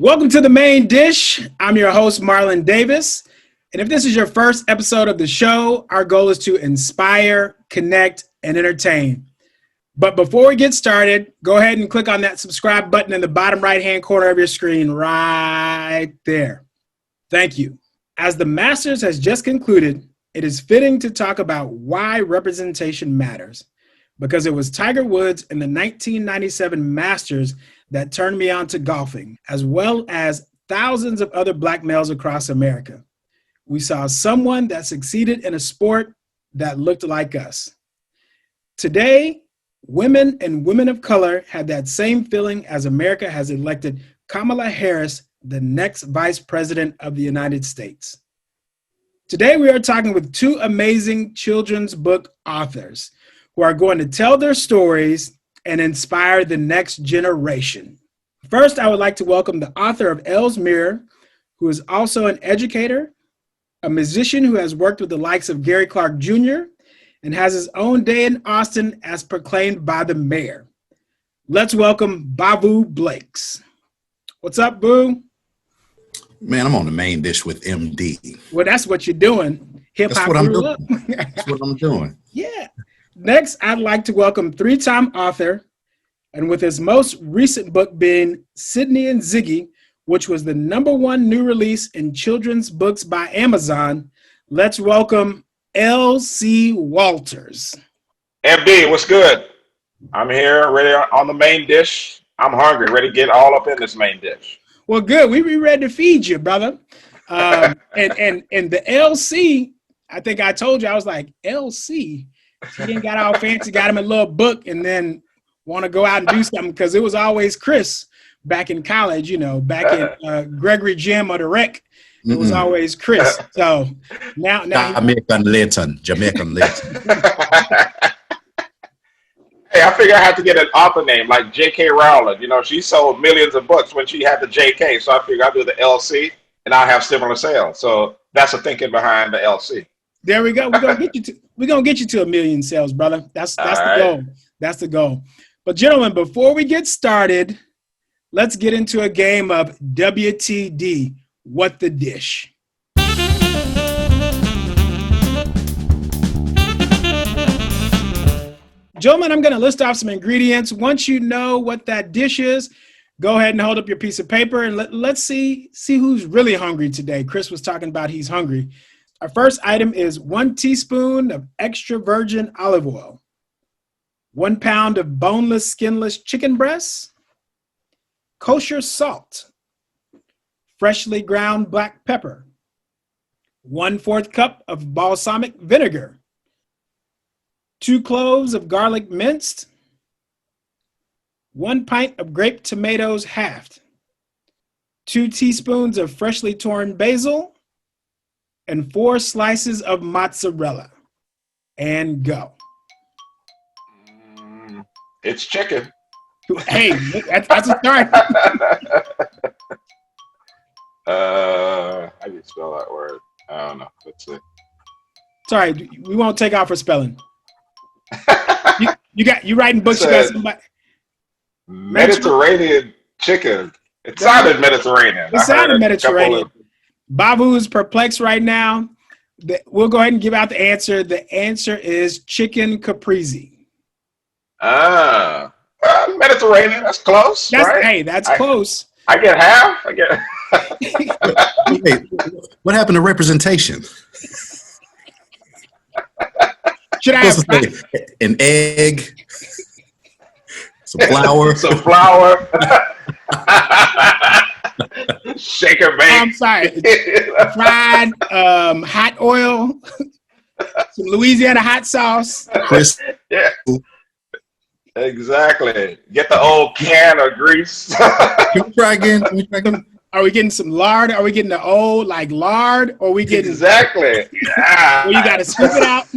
Welcome to the main dish. I'm your host, Marlon Davis. And if this is your first episode of the show, our goal is to inspire, connect, and entertain. But before we get started, go ahead and click on that subscribe button in the bottom right-hand corner of your screen right there. Thank you. As the Masters has just concluded, it is fitting to talk about why representation matters. Because it was Tiger Woods in the 1997 Masters that turned me on to golfing, as well as thousands of other Black males across America. We saw someone that succeeded in a sport that looked like us. Today, women and women of color had that same feeling as America has elected Kamala Harris the next Vice President of the United States. Today, we are talking with two amazing children's book authors who are going to tell their stories and inspire the next generation. First, I would like to welcome the author of Elle's Mirror, who is also an educator, a musician who has worked with the likes of Gary Clark Jr., and has his own day in Austin as proclaimed by the mayor. Let's welcome Bavu Blakes. What's up, Boo? Man, I'm on the main dish with MD. Well, that's what you're doing. Hip hop. That's what I'm doing. That's what I'm doing. Yeah. Next, I'd like to welcome three-time author, and with his most recent book being Sydney and Ziggy, which was the #1 new release in children's books by Amazon, let's welcome L.C. Walters. MD, what's good? I'm here, ready on the main dish. I'm hungry, ready to get all up in this main dish. Well, good. We be ready to feed you, brother. And the L.C., I think I told you, I was like, L.C., he didn't got all fancy, got him a little book, and then want to go out and do something because it was always Chris back in college, back in Gregory Gym or the Rec. It was always Chris. So now Jamaican Layton. Hey, I figure I have to get an author name like J.K. Rowling. She sold millions of books when she had the J.K. So I figure I'll do the L.C. and I'll have similar sales. So that's the thinking behind the L.C. There we go. We're gonna get you to 1 million sales, brother. That's the goal. That's the goal. But gentlemen, before we get started, let's get into a game of WTD. What the dish? Gentlemen, I'm going to list off some ingredients. Once you know what that dish is, go ahead and hold up your piece of paper and let's see who's really hungry today. Chris was talking about he's hungry. Our first item is 1 teaspoon of extra virgin olive oil, 1 pound of boneless, skinless chicken breasts, kosher salt, freshly ground black pepper, 1/4 cup of balsamic vinegar, 2 cloves of garlic minced, 1 pint of grape tomatoes halved, 2 teaspoons of freshly torn basil, and 4 slices of mozzarella. And go. It's chicken. Hey, that's a start. How do you spell that word? I don't know. Let's see. Sorry, we won't take out for spelling. You writing books? You got somebody. Mediterranean chicken. It sounded Mediterranean. It sounded Mediterranean. Bavu is perplexed right now. We'll go ahead and give out the answer. The answer is chicken caprese. Mediterranean. That's close, right? Hey, that's close. I get half. Hey, what happened to representation? Should I have an egg, some flour, shaker bake. I'm sorry. Fried hot oil, some Louisiana hot sauce. Chris. Yeah. Exactly. Get the old can of grease. Can we try again? Are we getting some lard? Are we getting the old lard? Or are we getting exactly? Yeah. Well, you got to scoop it out.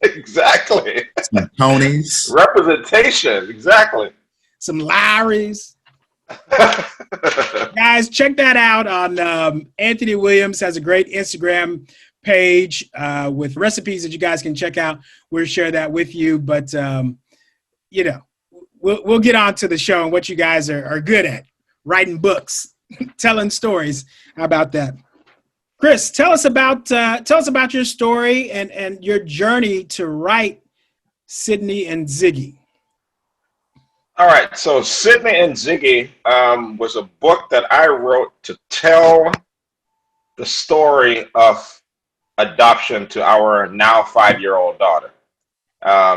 Exactly. Some Tonys. Representation. Exactly. Some Lowry's. Guys, check that out on Anthony Williams has a great Instagram page with recipes that you guys can check out. We'll share that with you. But, we'll get on to the show and what you guys are good at, writing books. telling stories. How about that? Chris, tell us about your story and your journey to write Sydney and Ziggy. All right, so Sydney and Ziggy was a book that I wrote to tell the story of adoption to our now 5-year-old daughter.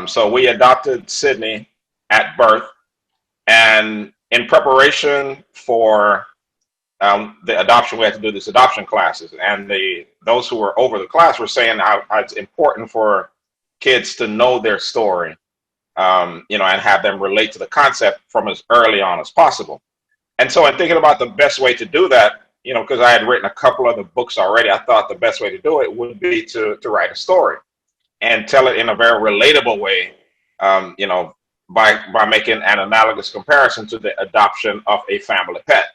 So we adopted Sydney at birth, and in preparation for the adoption, we had to do these adoption classes, and those who were over the class were saying how it's important for kids to know their story, and have them relate to the concept from as early on as possible. And so, in thinking about the best way to do that, because I had written a couple of the books already, I thought the best way to do it would be to write a story and tell it in a very relatable way, by making an analogous comparison to the adoption of a family pet.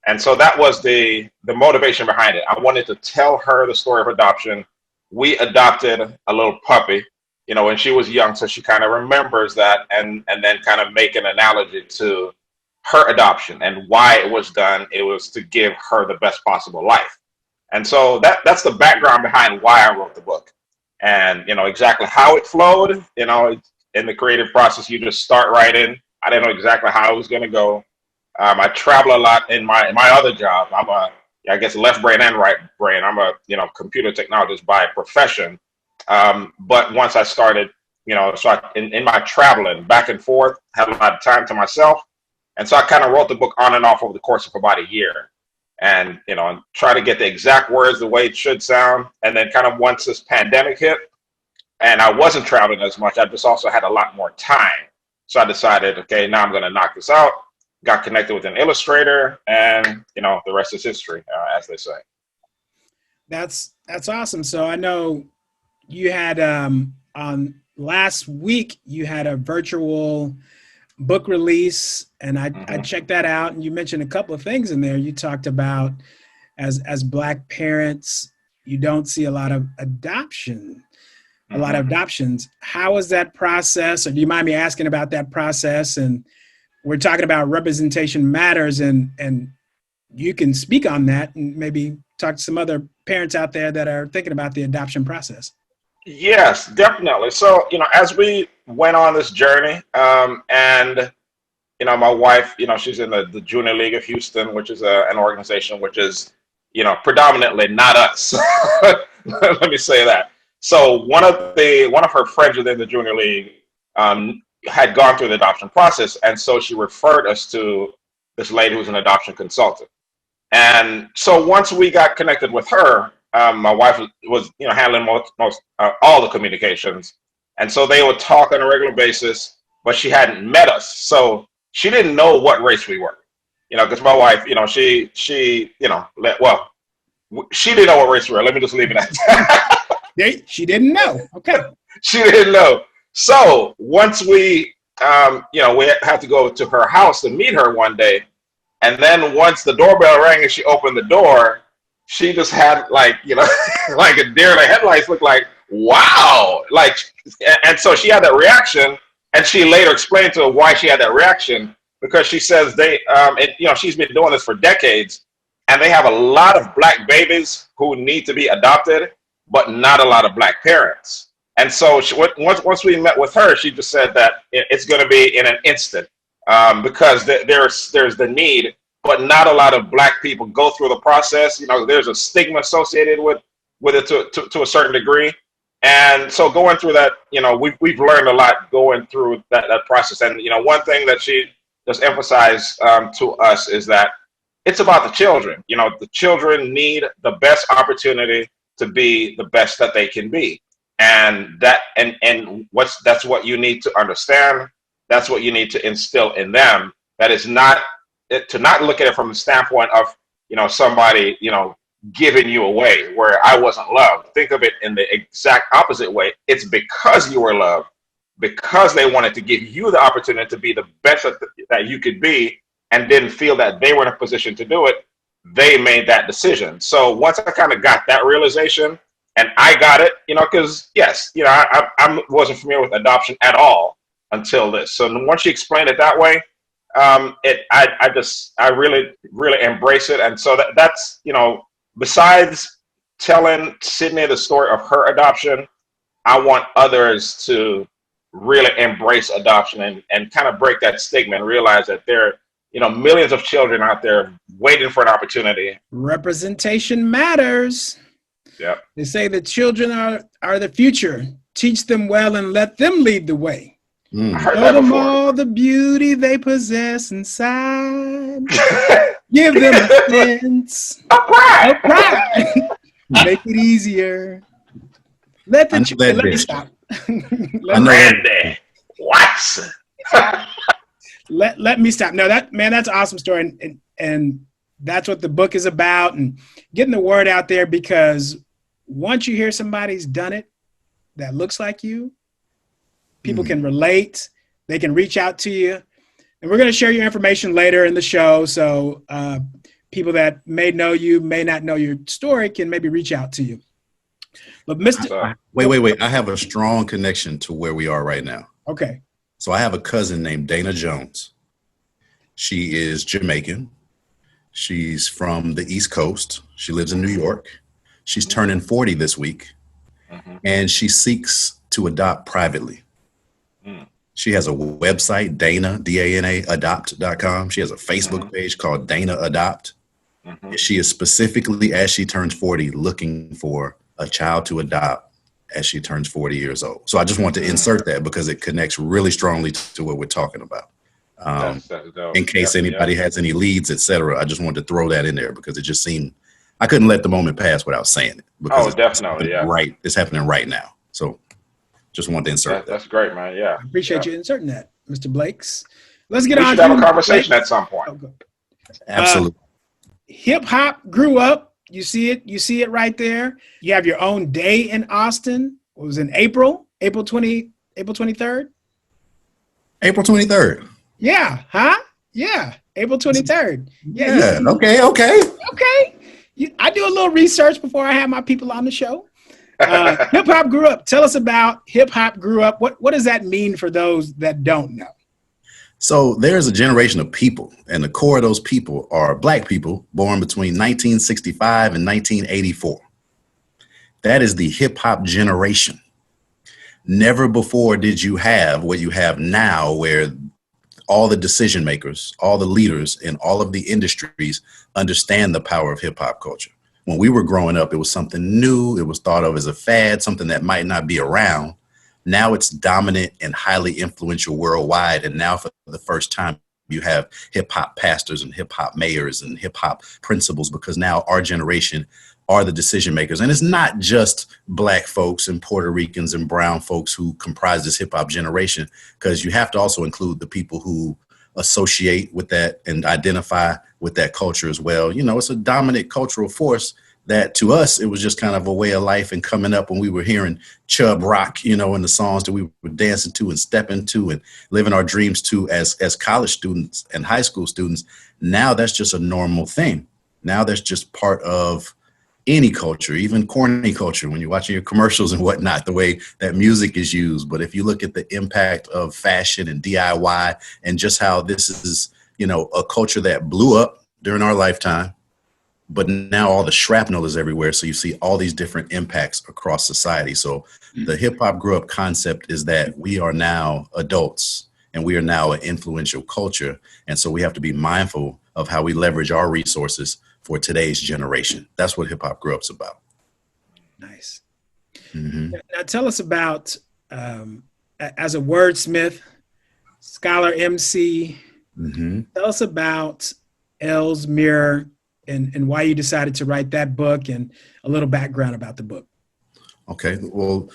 And so that was the motivation behind it. I wanted to tell her the story of adoption. We adopted a little puppy, when she was young, so she kind of remembers that, and then kind of make an analogy to her adoption and why it was done. It was to give her the best possible life. And so that's the background behind why I wrote the book. And exactly how it flowed, in the creative process, you just start writing. I didn't know exactly how it was going to go. I travel a lot in my other job. I'm left brain and right brain. I'm a computer technologist by profession. But once I started, in my traveling back and forth, had a lot of time to myself, and so I kind of wrote the book on and off over the course of about a year, and try to get the exact words the way it should sound. And then kind of once this pandemic hit, and I wasn't traveling as much, I just also had a lot more time. So I decided, okay, now I'm going to knock this out. Got connected with an illustrator, and the rest is history, as they say. That's awesome. So I know you had on last week you had a virtual book release, and I checked that out, and you mentioned a couple of things in there. You talked about as Black parents, you don't see a lot of adoptions. How was that process? Or do you mind me asking about that process? And we're talking about representation matters, and you can speak on that and maybe talk to some other parents out there that are thinking about the adoption process. Yes, definitely. So, as we went on this journey, and my wife, she's in the Junior League of Houston, which is an organization which is, predominantly not us. Let me say that. So one of her friends within the Junior League had gone through the adoption process, and so she referred us to this lady who's an adoption consultant. And so once we got connected with her, my wife was handling most all the communications, and so they would talk on a regular basis, but she hadn't met us, so she didn't know what race we were, because my wife, she didn't know what race we were. Let me just leave it at that. She didn't know. Okay. She didn't know. So once we had to go to her house to meet her one day. And then once the doorbell rang and she opened the door, she just had like a deer in the headlights, looked like, wow. And so she had that reaction, and she later explained to her why she had that reaction, because she says she's been doing this for decades, and they have a lot of Black babies who need to be adopted, but not a lot of Black parents. And so once we met with her, she just said that it's going to be in an instant, because there's the need, but not a lot of Black people go through the process. There's a stigma associated with it to a certain degree. And so going through that, we've learned a lot going through that process. And one thing that she just emphasized to us is that it's about the children. The children need the best opportunity to be the best that they can be. And that's what you need to understand. That's what you need to instill in them. That is not to not look at it from the standpoint of somebody giving you away, where I wasn't loved. Think of it in the exact opposite way. It's because you were loved, because they wanted to give you the opportunity to be the best that you could be, and didn't feel that they were in a position to do it. They made that decision. So once I kind of got that realization, and I got it, because yes, I wasn't familiar with adoption at all until this. So once she explained it that way, I really embrace it. And so that's, besides telling Sydney the story of her adoption, I want others to really embrace adoption and kind of break that stigma and realize that there are, millions of children out there waiting for an opportunity. Representation matters. Yeah. They say the children are the future. Teach them well and let them lead the way. Show them all the beauty they possess inside. Give them a sense of pride. Make it easier. Let me stop. Randy Watson. let me stop. No, that's an awesome story, and that's what the book is about, and getting the word out there, because once you hear somebody's done it that looks like you, people can relate, they can reach out to you. And we're going to share your information later in the show, so people that may know you, may not know your story, can maybe reach out to you. But Wait. I have a strong connection to where we are right now. Okay. So I have a cousin named Dana Jones. She is Jamaican. She's from the East Coast. She lives in New York. She's turning 40 this week. And she seeks to adopt privately. She has a website, Dana, D-A-N-A, adopt.com. She has a Facebook page called Dana Adopt. She is specifically, as she turns 40, looking for a child to adopt as she turns 40 years old. So I just want to insert that because it connects really strongly to what we're talking about. In case anybody has any leads, etc. I just wanted to throw that in there because it just seemed, I couldn't let the moment pass without saying it. Because definitely, right. It's happening right now. So just wanted to insert that. That's great, man. Yeah. I appreciate you inserting that, Mr. Blakes. Let's get we on. We should have a conversation at some point. Absolutely. Hip hop grew up. You see it right there. You have your own day in Austin. It was in April 23rd. April 23rd. Yeah. Huh? Yeah. April 23rd. Yeah. Okay. I do a little research before I have my people on the show. Hip hop grew up. Tell us about hip hop grew up. What does that mean for those that don't know? So there's a generation of people, and the core of those people are Black people born between 1965 and 1984. That is the hip hop generation. Never before did you have what you have now, where all the decision makers, all the leaders in all of the industries understand the power of hip hop culture. When we were growing up, it was something new. It was thought of as a fad, something that might not be around. Now it's dominant and highly influential worldwide. And now for the first time, you have hip hop pastors and hip hop mayors and hip hop principals, because now our generation are the decision makers. And it's not just Black folks and Puerto Ricans and brown folks who comprise this hip hop generation, because you have to also include the people who associate with that and identify with that culture as well. You know, it's a dominant cultural force that to us, it was just kind of a way of life. And coming up when we were hearing Chubb Rock, you know, and the songs that we were dancing to and stepping to and living our dreams to as college students and high school students, now that's just a normal thing. Now that's just part of any culture, even corny culture, when you're watching your commercials and whatnot, the way that music is used. But if you look at the impact of fashion and DIY and just how this is, you know, a culture that blew up during our lifetime, but now all the shrapnel is everywhere. So you see all these different impacts across society. So the hip hop grew up concept is that we are now adults and we are now an influential culture. And so we have to be mindful of how we leverage our resources for today's generation. That's what hip hop grew up's about. Nice. Now tell us about, as a wordsmith, scholar, MC, tell us about L's Mirror and why you decided to write that book and a little background about the book. Okay. Well,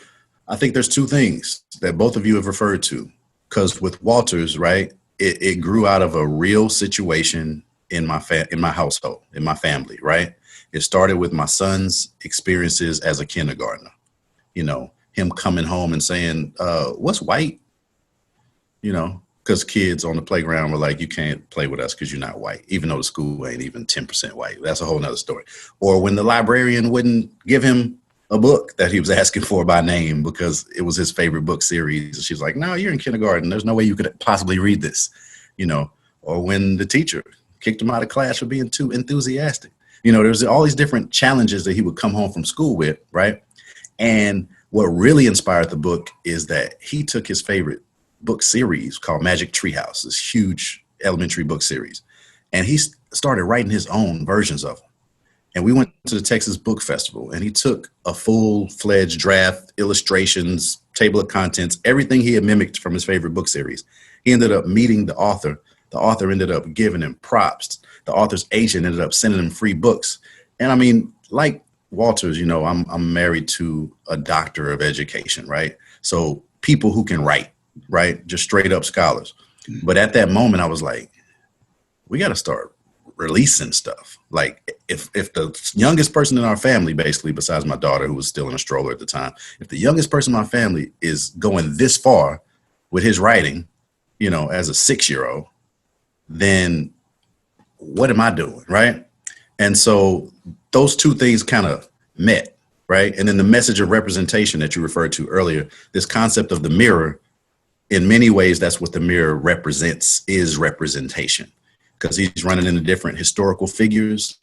I think there's two things that both of you have referred to, because with Walters, right, it grew out of a real situation in my household, in my family, right? It started with my son's experiences as a kindergartner, you know, him coming home and saying, what's white? You know, because kids on the playground were like, you can't play with us because you're not white, even though the school ain't even 10% white. That's a whole nother story. Or when the librarian wouldn't give him a book that he was asking for by name because it was his favorite book series. She was like, no, you're in kindergarten. There's no way you could possibly read this, you know. or when the teacher kicked him out of class for being too enthusiastic. You know, there's all these different challenges that he would come home from school with, right? And what really inspired the book is that he took his favorite book series called Magic Treehouse, this huge elementary book series, and he started writing his own versions of them. And we went to the Texas Book Festival, and he took a full-fledged draft, illustrations, table of contents, everything he had mimicked from his favorite book series. He ended up meeting the author. The author ended up giving him props. The author's agent ended up sending him free books. And I mean, like Walters, you know, I'm married to a doctor of education, right? So people who can write, right? Just straight up scholars. But at that moment, I was like, we got to start releasing stuff. Like if the youngest person in our family, basically, besides my daughter, who was still in a stroller at the time, if the youngest person in my family is going this far with his writing, you know, as a 6-year-old, then what am I doing? Right. And so those two things kind of met. Right. And then the message of representation that you referred to earlier, this concept of the mirror, in many ways, that's what the mirror represents, is representation, because he's running into different historical figures.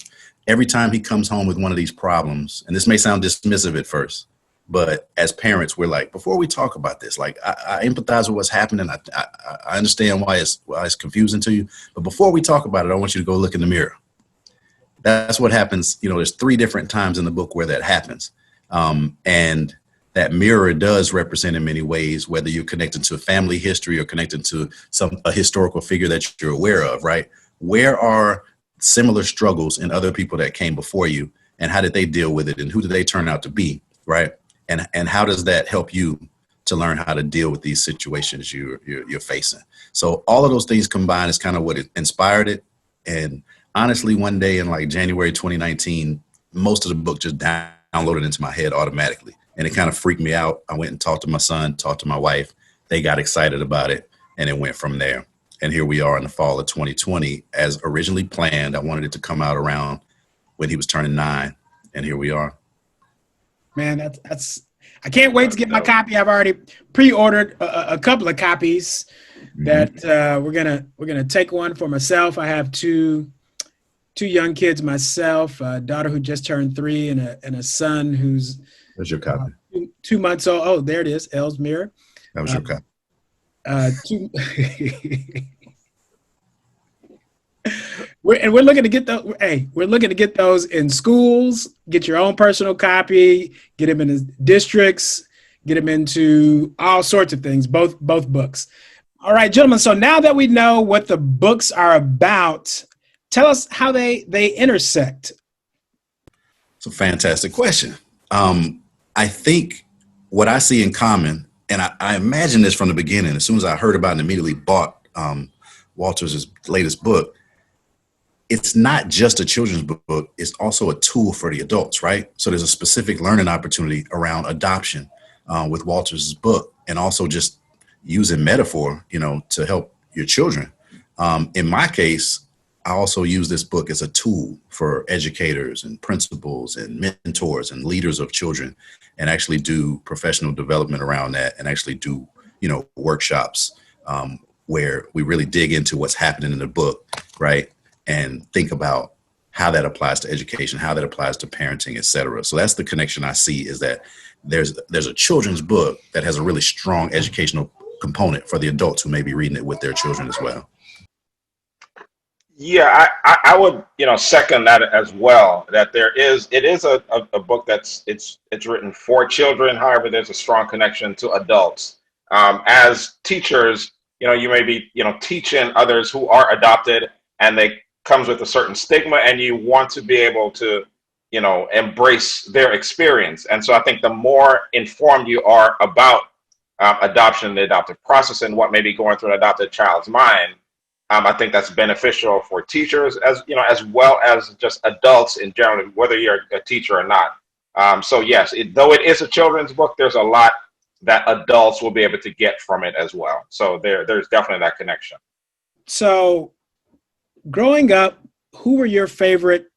Every time he comes home with one of these problems, and this may sound dismissive at first, but as parents, we're like, before we talk about this, like I empathize with what's happening. I understand why it's confusing to you. But before we talk about it, I want you to go look in the mirror. That's what happens. You know, there's 3 different times in the book where that happens. And that mirror does represent in many ways, whether you're connected to family history or connected to a historical figure that you're aware of, right? Where are similar struggles in other people that came before you, and how did they deal with it, and who did they turn out to be, right? And how does that help you to learn how to deal with these situations you're facing? So all of those things combined is kind of what inspired it. And honestly, one day in like January 2019, most of the book just downloaded into my head automatically. And it kind of freaked me out. I went and talked to my son, talked to my wife. They got excited about it, and it went from there. And here we are in the fall of 2020, as originally planned. I wanted it to come out around when he was turning 9, and here we are. Man, that's I can't wait to get my copy. I've already pre-ordered a couple of copies that we're gonna take one for myself. I have two young kids myself, a daughter who just turned 3 and a son who's There's your copy. 2 months old. Oh, there it is, Elle's mirror. That was your copy. We're looking to get those. Hey, we're looking to get those in schools. Get your own personal copy. Get them in the districts. Get them into all sorts of things. Both books. All right, gentlemen. So now that we know what the books are about, tell us how they intersect. It's a fantastic question. I think what I see in common, and I imagine this from the beginning, as soon as I heard about it and immediately bought Walters' latest book, it's not just a children's book, it's also a tool for the adults, right? So there's a specific learning opportunity around adoption with Walters' book, and also just using metaphor, you know, to help your children. In my case, I also use this book as a tool for educators and principals and mentors and leaders of children, and actually do professional development around that, and actually do, you know, workshops where we really dig into what's happening in the book, right? And think about how that applies to education, how that applies to parenting, et cetera. So that's the connection I see, is that there's a children's book that has a really strong educational component for the adults who may be reading it with their children as well. Yeah, I would, you know, second that as well, that it is a book that's it's written for children. However, there's a strong connection to adults. As teachers, you know, you may be, you know, teaching others who are adopted, and they comes with a certain stigma, and you want to be able to, you know, embrace their experience. And so I think the more informed you are about adoption, the adoptive process, and what may be going through an adopted child's mind, I think that's beneficial for teachers, as you know, as well as just adults in general, whether you're a teacher or not. So yes, though it is a children's book, there's a lot that adults will be able to get from it as well. So there's definitely that connection. So growing up, who were your favorite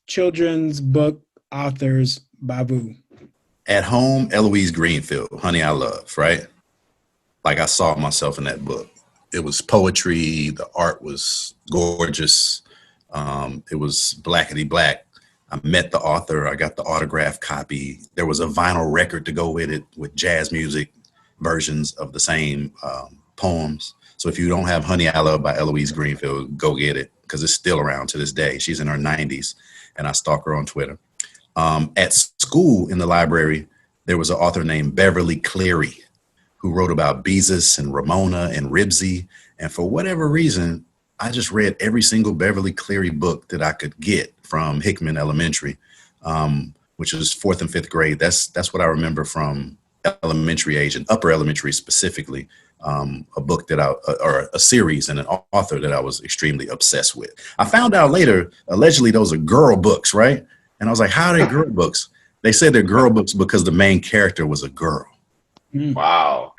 children's book authors, Bavu? At home, Eloise Greenfield, Honey, I Love, right? Like I saw myself in that book. It was poetry. The art was gorgeous. It was blackety black. I met the author. I got the autographed copy. There was a vinyl record to go with it with jazz music versions of the same poems. So if you don't have Honey I Love by Eloise Greenfield, go get it because it's still around to this day. She's in her 90s, and I stalk her on Twitter. At school in the library, there was an author named Beverly Cleary who wrote about Beezus and Ramona and Ribsy. And for whatever reason, I just read every single Beverly Cleary book that I could get from Hickman Elementary, which was 4th and 5th grade. That's what I remember from elementary age and upper elementary specifically. A book or a series and an author that I was extremely obsessed with. I found out later, allegedly those are girl books, right? And I was like, how are they girl books? They said they're girl books because the main character was a girl. Wow.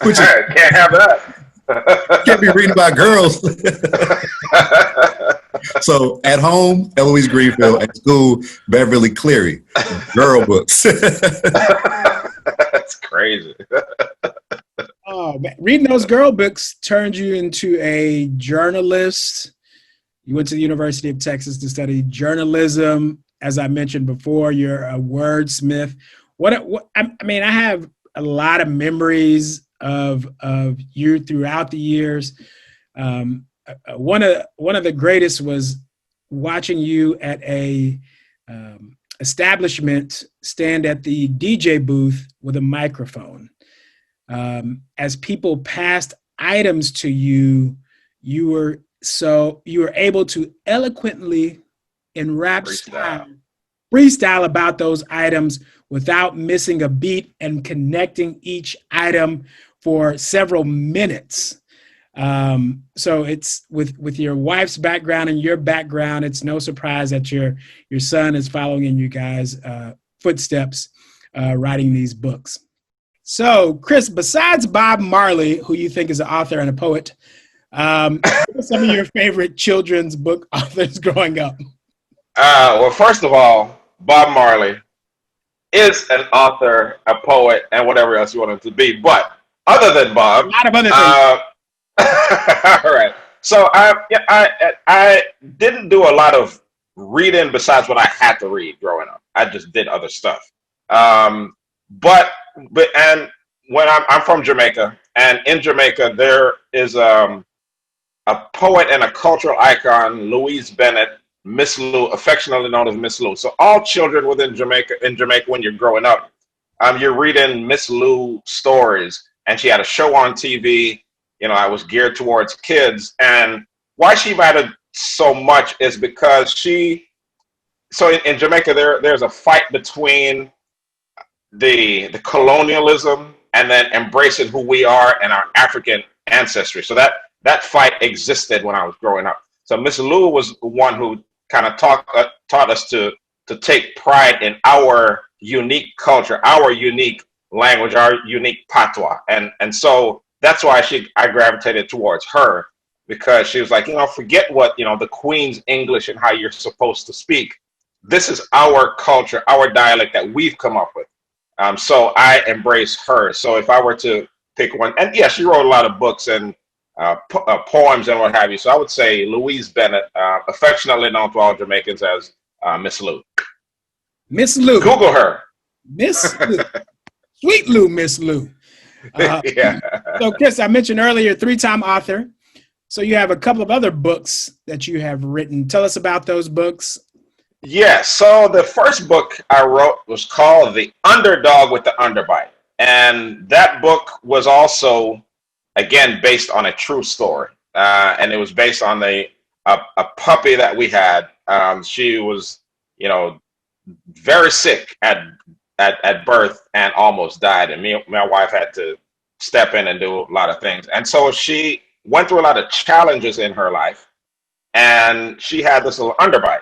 Which can't have that. Can't be reading about girls. So at home, Eloise Greenfield. At school, Beverly Cleary. Girl books. That's crazy. Oh, man. Reading those girl books turned you into a journalist. You went to the University of Texas to study journalism. As I mentioned before, you're a wordsmith. I have a lot of memories of you throughout the years. One of the greatest was watching you at a establishment stand at the DJ booth with a microphone. As people passed items to you, you were able to eloquently in rap style freestyle about those items without missing a beat and connecting each item for several minutes. So it's with your wife's background and your background, it's no surprise that your son is following in you guys' footsteps, writing these books. So, Chris, besides Bob Marley, who you think is an author and a poet, what are some of your favorite children's book authors growing up? Well, first of all, Bob Marley is an author, a poet, and whatever else you want him to be. But other than Bob, A lot of other things. all right. So I didn't do a lot of reading besides what I had to read growing up. I just did other stuff. But when I'm from Jamaica, and in Jamaica there is a poet and a cultural icon, Louise Bennett, Miss Lou, affectionately known as Miss Lou. So all children in Jamaica, when you're growing up, you're reading Miss Lou stories, and she had a show on TV. I was geared towards kids, and why she mattered so much is because in Jamaica there's a fight between the colonialism and then embracing who we are and our African ancestry. So that fight existed when I was growing up. So Miss Lou was the one who kind of taught us to take pride in our unique culture, our unique language, our unique patois. And so that's why I gravitated towards her, because she was like, forget what, the Queen's English and how you're supposed to speak. This is our culture, our dialect that we've come up with. So I embrace her. So if I were to pick one, and yeah, she wrote a lot of books and poems and what have you. So I would say Louise Bennett, affectionately known to all Jamaicans as Miss Lou. Miss Lou. Google her. Miss Lou. Sweet Lou, Miss Lou. Yeah. So, Chris, I mentioned earlier, 3-time author. So you have a couple of other books that you have written. Tell us about those books. Yeah, so the first book I wrote was called The Underdog with the Underbite. And that book was also, again, based on a true story. And it was based on a puppy that we had. She was, very sick at birth and almost died. And my wife had to step in and do a lot of things. And so she went through a lot of challenges in her life. And she had this little underbite.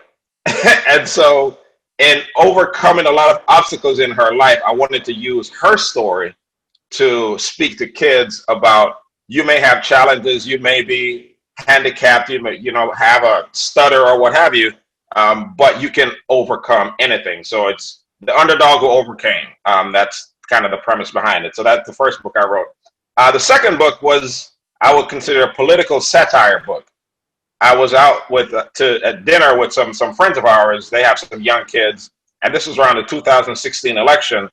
And so in overcoming a lot of obstacles in her life, I wanted to use her story to speak to kids about, you may have challenges, you may be handicapped, you may, have a stutter or what have you, but you can overcome anything. So it's the underdog who overcame. That's kind of the premise behind it. So that's the first book I wrote. The second book was I would consider a political satire book. I was out with at dinner with some friends of ours. They have some young kids, and this was around the 2016 election,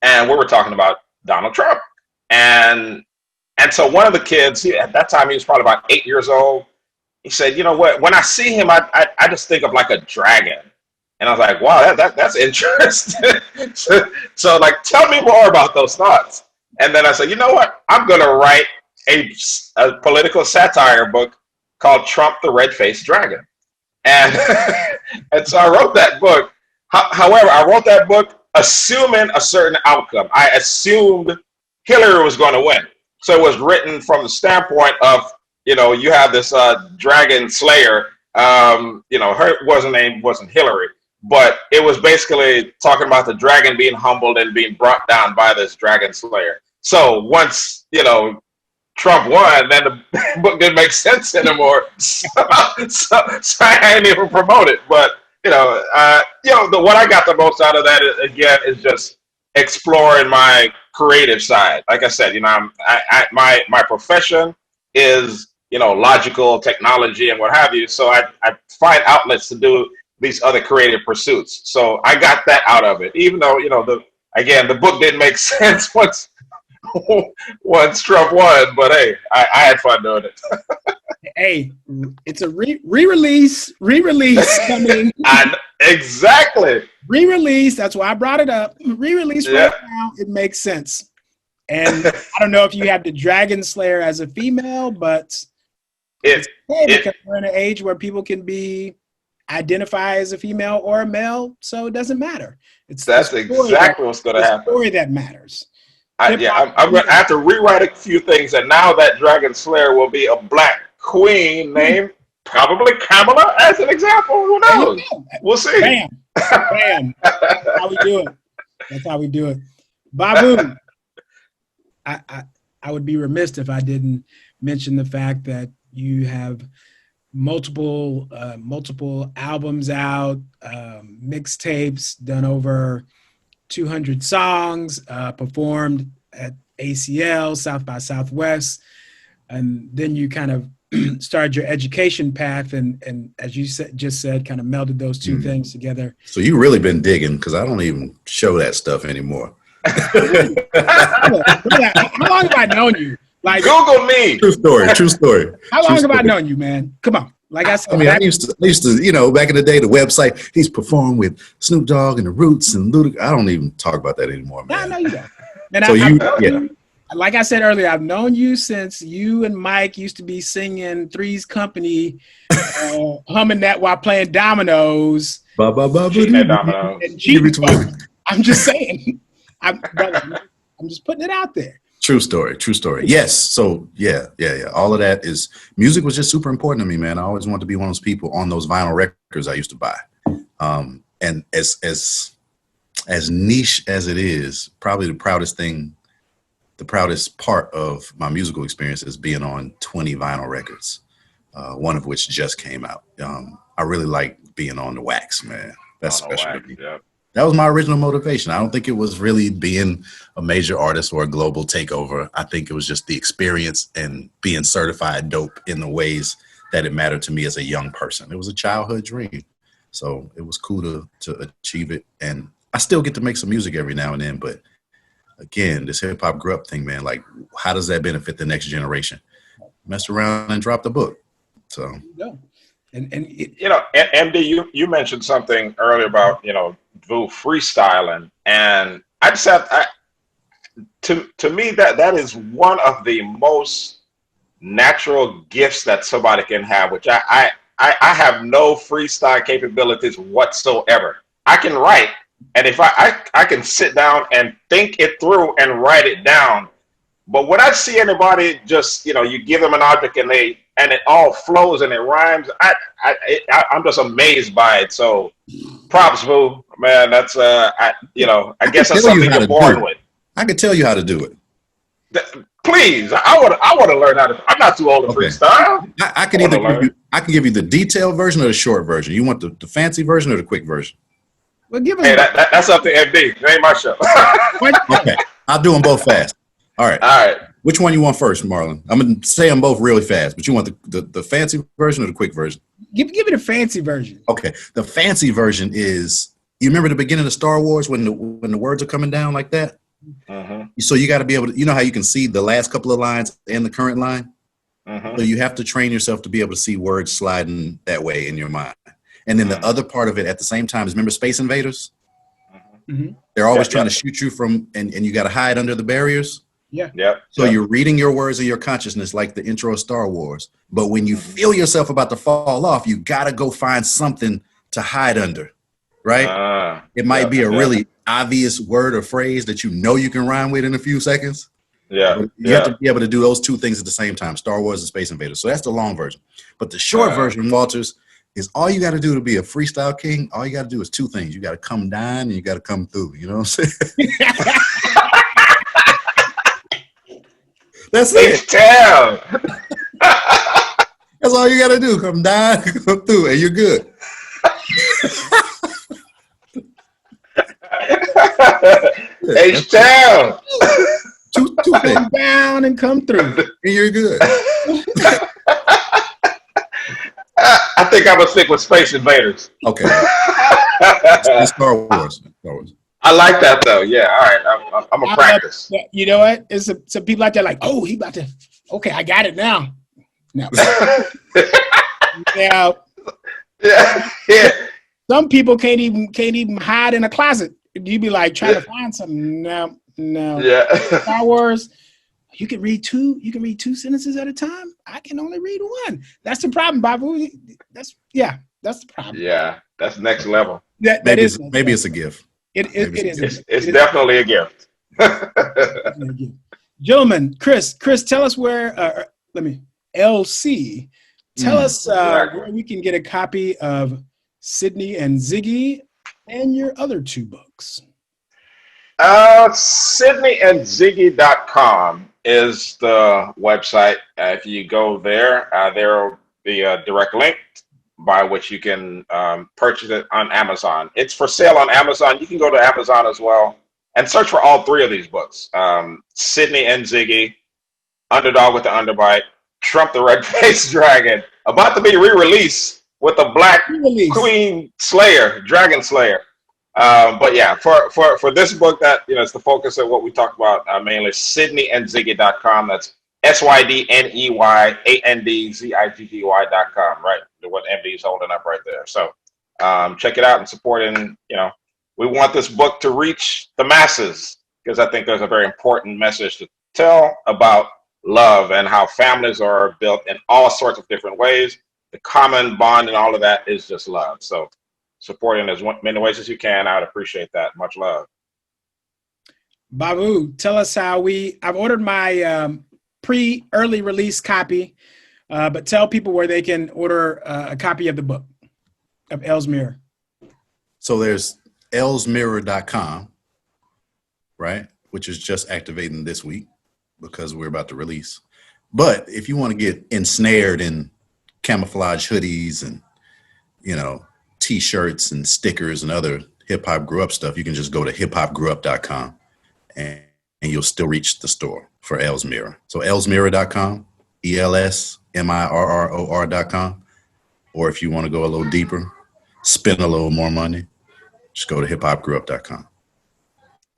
and we were talking about Donald Trump, and so one of the kids, at that time he was probably about 8 years old. He said, "You know what? When I see him, I just think of like a dragon." And I was like, "Wow, that's interesting." so like, tell me more about those thoughts. And then I said, "You know what? I'm going to write a political satire book called Trump the Red-Faced Dragon." And and so I wrote that book. However, I wrote that book assuming a certain outcome. I assumed Hillary was going to win. So it was written from the standpoint of, you have this dragon slayer. Her name wasn't Hillary, but it was basically talking about the dragon being humbled and being brought down by this dragon slayer. So once, Trump won, then the book didn't make sense anymore. So I didn't even promote it. But what I got the most out of that is just exploring my creative side. Like I said, my profession is logical technology and what have you. So I find outlets to do these other creative pursuits. So I got that out of it, even though the book didn't make sense once Trump won, but hey, I had fun doing it. Hey, it's a re-release coming. Exactly. Re-release. That's why I brought it up. Re-release right now. It makes sense. And I don't know if you have the Dragon Slayer as a female, but because we're in an age where people can identify as a female or a male, so it doesn't matter. That's exactly what's going to happen. The story that matters. I'm going to have to rewrite a few things, and now that Dragon Slayer will be a black queen named probably Kamala, as an example. Who knows? We'll see. Bam. That's how we do it. That's how we do it. Bavu, I would be remiss if I didn't mention the fact that you have multiple albums out, mixtapes, done over 200 songs, performed at ACL, South by Southwest, and then you kind of started your education path, and as you just said, kind of melded those two things together. So you really been digging, because I don't even show that stuff anymore. How long have I known you? Like, Google me. True story. How long have I known you, man? Come on. Like I said, I used to, back in the day, the website, he's performed with Snoop Dogg and the Roots and Luda. I don't even talk about that anymore, man. No, you don't. And so like I said earlier, I've known you since you and Mike used to be singing Three's Company, humming that while playing dominoes. Dominoes. I'm just saying. I'm just putting it out there. True story. Yes. So yeah. All of that music was just super important to me, man. I always wanted to be one of those people on those vinyl records I used to buy. And as niche as it is, probably the proudest part of my musical experience is being on 20 vinyl records, one of which just came out. I really like being on the wax, man. That's special to me. Yeah. That was my original motivation. I don't think it was really being a major artist or a global takeover. I think it was just the experience and being certified dope in the ways that it mattered to me as a young person. It was a childhood dream. So it was cool to achieve it. And I still get to make some music every now and then. But again, this hip hop grew up thing, man, like, how does that benefit the next generation? Mess around and drop the book. So. Yeah. And MD, you mentioned something earlier about, Vu freestyling, and I just have to me that is one of the most natural gifts that somebody can have, which I have no freestyle capabilities whatsoever. I can write, and if I can sit down and think it through and write it down, but when I see anybody just, you give them an object and it all flows and it rhymes, I'm just amazed by it. So props, Vu, man. That's I guess that's something you're born with. I could tell you how to do it. Please, I want to learn how to. I'm not too old to freestyle. I can give you the detailed version or the short version. You want the fancy version or the quick version? Well, give us. Hey, that's up to MD. It ain't my show. Okay, I'll do them both fast. All right. Which one you want first, Marlon? I'm gonna say them both really fast, but you want the fancy version or the quick version? Give me the fancy version. Okay, the fancy version is, you remember the beginning of Star Wars when the words are coming down like that? So you got to be able to, you know how you can see the last couple of lines and the current line? So you have to train yourself to be able to see words sliding that way in your mind. And then the other part of it at the same time is, remember Space Invaders? They're always trying to shoot you from, and you got to hide under the barriers. So you're reading your words in your consciousness like the intro of Star Wars. But when you feel yourself about to fall off, you got to go find something to hide under, right? It might be a really obvious word or phrase that you know you can rhyme with in a few seconds. You have to be able to do those two things at the same time, Star Wars and Space Invaders. So that's the long version. But the short version, Walters, is all you got to do to be a freestyle king. All you got to do is two things. You got to come down and you got to come through. You know what I'm saying? That's it. That's all you got to do. Come down, come through, and you're good. H-Town. Two things. Come down and come through. And you're good. I think I'm going to stick with Space Invaders. Okay. Star Wars. I like that, though. Yeah, all right. I'm going to practice. You know what? It's some people out there like, oh, he about to, okay, I got it now. No. Now, some people can't even hide in a closet. You'd be like trying to find something. No. Star Wars, you can read two sentences at a time. I can only read one. That's the problem, Bavu. That's the problem. Yeah, that's next level. Maybe it's a gift. It is. It's definitely a gift. Gentlemen, Chris, tell us where. L.C. Tell us where we can get a copy of Sydney and Ziggy and your other two books. SydneyandZiggy.com is the website. If you go there, there will be a direct link by which you can purchase it on Amazon. It's for sale on Amazon. You can go to Amazon as well and search for all three of these books. Sydney and Ziggy, Underdog with the Underbite, Trump the Red-Faced Dragon, about to be re-released with the Black Queen Slayer, Dragon Slayer. But yeah, for this book, that it's the focus of what we talked about mainly. SydneyandZiggy.com. That's SydneyandZiggy.com. Right, what MD is holding up right there. So check it out and support it. And we want this book to reach the masses because I think there's a very important message to tell about love and how families are built in all sorts of different ways. The common bond and all of that is just love. So supporting as many ways as you can, I would appreciate that. Much love. Bavu, tell us how I've ordered my pre-early release copy, but tell people where they can order a copy of the book of L's Mirror. So there's lsmirror.com, right? Which is just activating this week because we're about to release. But if you want to get ensnared in camouflage hoodies and, T-shirts and stickers and other hip hop grew up stuff, you can just go to hiphopgrew-up.com and you'll still reach the store for L's Mirror. So lsmirror.com, ELSMIRROR.com. Or if you want to go a little deeper, spend a little more money, just go to hiphopgrew-up.com.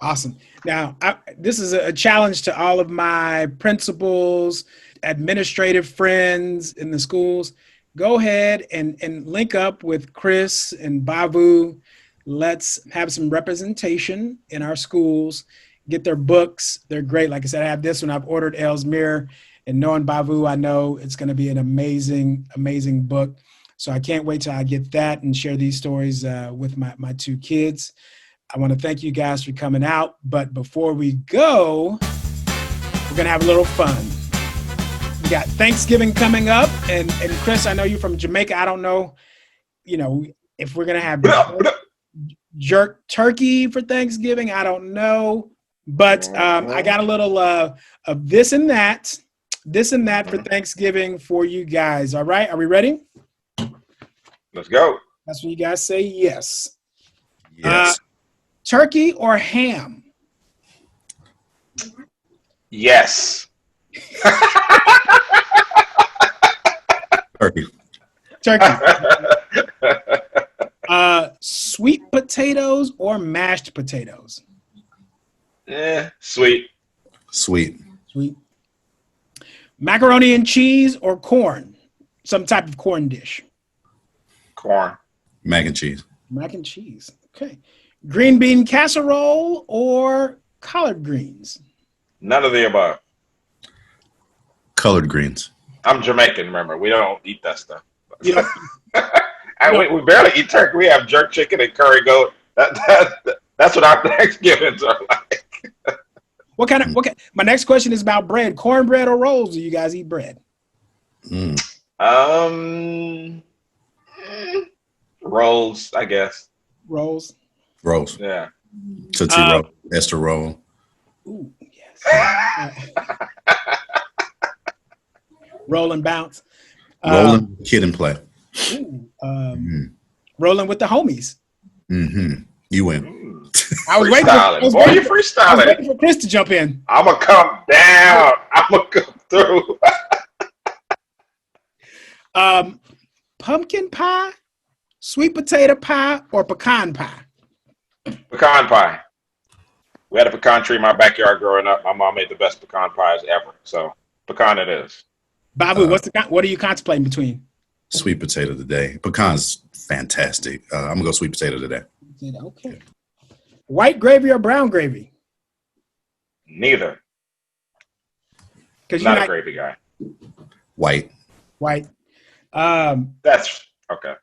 Awesome. Now, this is a challenge to all of my principals, administrative friends in the schools. Go ahead and link up with Chris and Bavu. Let's have some representation in our schools. Get their books. They're great. Like I said, I have this one. I've ordered L's Mirror. And knowing Bavu, I know it's going to be an amazing, amazing book. So I can't wait till I get that and share these stories with my two kids. I want to thank you guys for coming out. But before we go, we're going to have a little fun. We got Thanksgiving coming up. And Chris, I know you're from Jamaica. I don't know, if we're going to have jerk turkey for Thanksgiving. I don't know. But I got a little of this and that for Thanksgiving for you guys. All right. Are we ready? Let's go. That's when you guys say yes. Yes. Turkey or ham? Yes. Turkey. Turkey. Sweet potatoes or mashed potatoes? Sweet. Sweet. Sweet. Macaroni and cheese or corn? Some type of corn dish. Corn. Mac and cheese. Mac and cheese. Okay. Green bean casserole or collard greens? None of the above. Colored greens. I'm Jamaican, remember. We don't eat that stuff. You know, We barely eat turkey. We have jerk chicken and curry goat. That's what our Thanksgivings are like. what kind? My next question is about bread. Cornbread or rolls? Do you guys eat bread? Rolls, I guess. Rolls. Yeah. Tootsie roll. Esther roll. Ooh, yes. Roll and bounce. Rolling kid and play. Rolling with the homies. You win. I was you freestyling. For Chris to jump in. I'm going to come down. I'm going to come through. Pumpkin pie, sweet potato pie, or pecan pie? Pecan pie. We had a pecan tree in my backyard growing up. My mom made the best pecan pies ever. So pecan it is. Babu, what are you contemplating between? Sweet potato today. Pecan's fantastic. I'm going to go sweet potato today. Okay. White gravy or brown gravy? Neither. Because you're not a gravy guy. White. That's okay.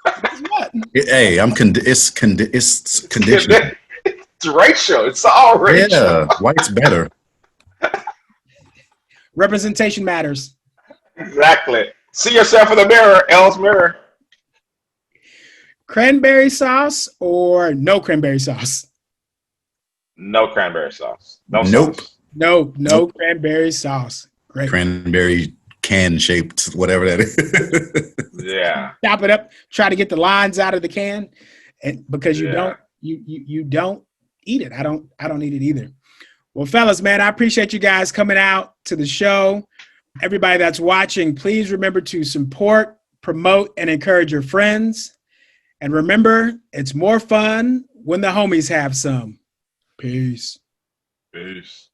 What? Hey, it's conditional. It's racial. It's all racial. Yeah, white's better. Representation matters. Exactly. See yourself in the mirror, L's mirror. Cranberry sauce or no cranberry sauce? No cranberry sauce. Nope. Sauce. No cranberry sauce. Great. Cranberry can shaped, whatever that is. Yeah. Chop it up. Try to get the lines out of the can, and because you don't eat it. I don't eat it either. Well, fellas, man, I appreciate you guys coming out to the show. Everybody that's watching, please remember to support, promote, and encourage your friends. And remember, it's more fun when the homies have some. Peace. Peace.